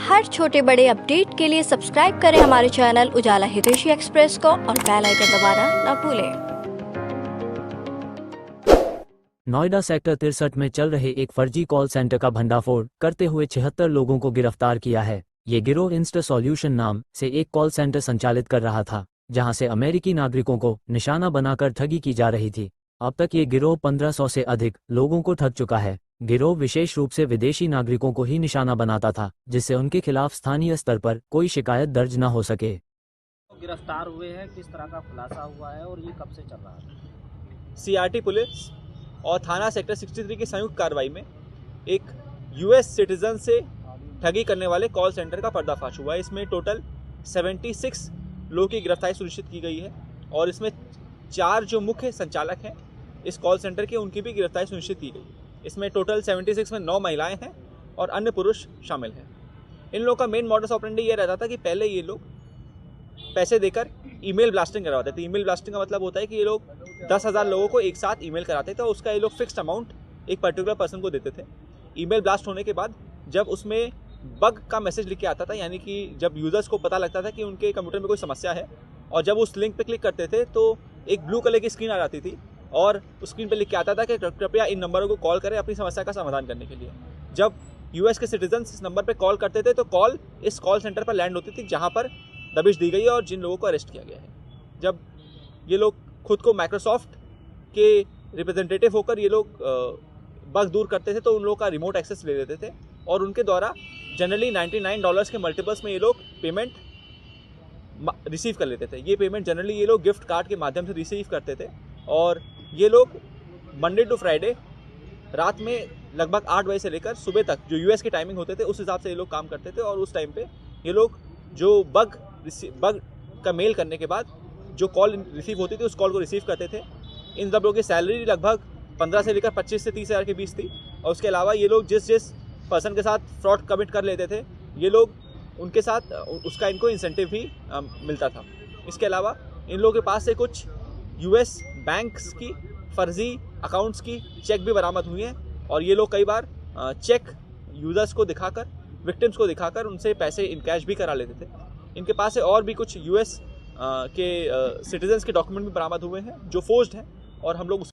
हर छोटे बड़े अपडेट के लिए सब्सक्राइब करें हमारे चैनल उजाला हितैषी एक्सप्रेस को और बेल आइकन दबाना न भूलें। नोएडा सेक्टर 63 में चल रहे एक फर्जी कॉल सेंटर का भंडाफोड़ करते हुए 76 लोगों को गिरफ्तार किया है। ये गिरोह इंस्टा सॉल्यूशन नाम से एक कॉल सेंटर संचालित कर रहा था, जहां से अमेरिकी नागरिकों को निशाना बनाकर ठगी की जा रही थी। अब तक ये गिरोह 1500 से अधिक लोगों को ठग चुका है। गिरोह विशेष रूप से विदेशी नागरिकों को ही निशाना बनाता था, जिससे उनके खिलाफ स्थानीय स्तर पर कोई शिकायत दर्ज न हो सके। गिरफ्तार हुए हैं, किस तरह का खुलासा हुआ है और ये कब से चल रहा है? सीआरटी पुलिस और थाना सेक्टर 63 की संयुक्त कार्रवाई में एक यूएस सिटीजन से ठगी करने वाले कॉल सेंटर का पर्दाफाश हुआ है। इसमें टोटल 76 लोगों की गिरफ्तारी सुनिश्चित की गई है और इसमें 4 जो मुख्य संचालक हैं इस कॉल सेंटर के, उनकी भी गिरफ्तारी सुनिश्चित की गई। इसमें टोटल 76 में 9 महिलाएं हैं और अन्य पुरुष शामिल हैं। इन लोगों का मेन मॉडस ऑपरेंडी ये रहता था कि पहले ये लोग पैसे देकर ईमेल ब्लास्टिंग करवाते थे। ईमेल ब्लास्टिंग का मतलब होता है कि ये लोग 10,000 लोगों को एक साथ ईमेल कराते थे और उसका ये लोग फिक्स्ड अमाउंट एक पर्टिकुलर पर्सन को देते थे। ईमेल ब्लास्ट होने के बाद जब उसमें बग का मैसेज लिख के आता था, यानी कि जब यूज़र्स को पता लगता था कि उनके कंप्यूटर में कोई समस्या है और जब उस लिंक पे क्लिक करते थे तो एक ब्लू कलर की स्क्रीन आ जाती थी और उस स्क्रीन पे लिख के आता था कि कृपया इन नंबरों को कॉल करें अपनी समस्या का समाधान करने के लिए। जब यूएस के सिटीजन इस नंबर पे कॉल करते थे तो कॉल इस कॉल सेंटर पर लैंड होती थी, जहाँ पर दबिश दी गई है और जिन लोगों को अरेस्ट किया गया है। जब ये लोग खुद को माइक्रोसॉफ्ट के रिप्रेजेंटेटिव होकर ये लोग बग दूर करते थे तो उन लोगों का रिमोट एक्सेस ले लेते थे और उनके द्वारा जनरली $99 के मल्टीपल्स में ये लोग पेमेंट रिसीव कर लेते थे। ये पेमेंट जनरली ये लोग गिफ्ट कार्ड के माध्यम से रिसीव करते थे और ये लोग मंडे टू फ्राइडे रात में लगभग 8 बजे से लेकर सुबह तक जो यूएस की टाइमिंग होते थे उस हिसाब से ये लोग काम करते थे और उस टाइम पे ये लोग जो बग का मेल करने के बाद जो कॉल रिसीव होती थी उस कॉल को रिसीव करते थे। इन सब लोगों की सैलरी लगभग 15 से लेकर 25 से 30 हज़ार के बीच थी और उसके अलावा ये लोग जिस पर्सन के साथ फ्रॉड कमिट कर लेते थे ये लोग उनके साथ उसका इनको इंसेंटिव भी मिलता था। इसके अलावा इन लोगों के पास से कुछ यूएस बैंक्स की फर्जी अकाउंट्स की चेक भी बरामद हुई हैं और ये लोग कई बार चेक यूज़र्स को दिखाकर, विक्टिम्स को दिखाकर उनसे पैसे इन कैश भी करा लेते थे। इनके पास से और भी कुछ यूएस के सिटीजन्स के डॉक्यूमेंट भी बरामद हुए हैं जो फोर्ज्ड हैं और हम लोग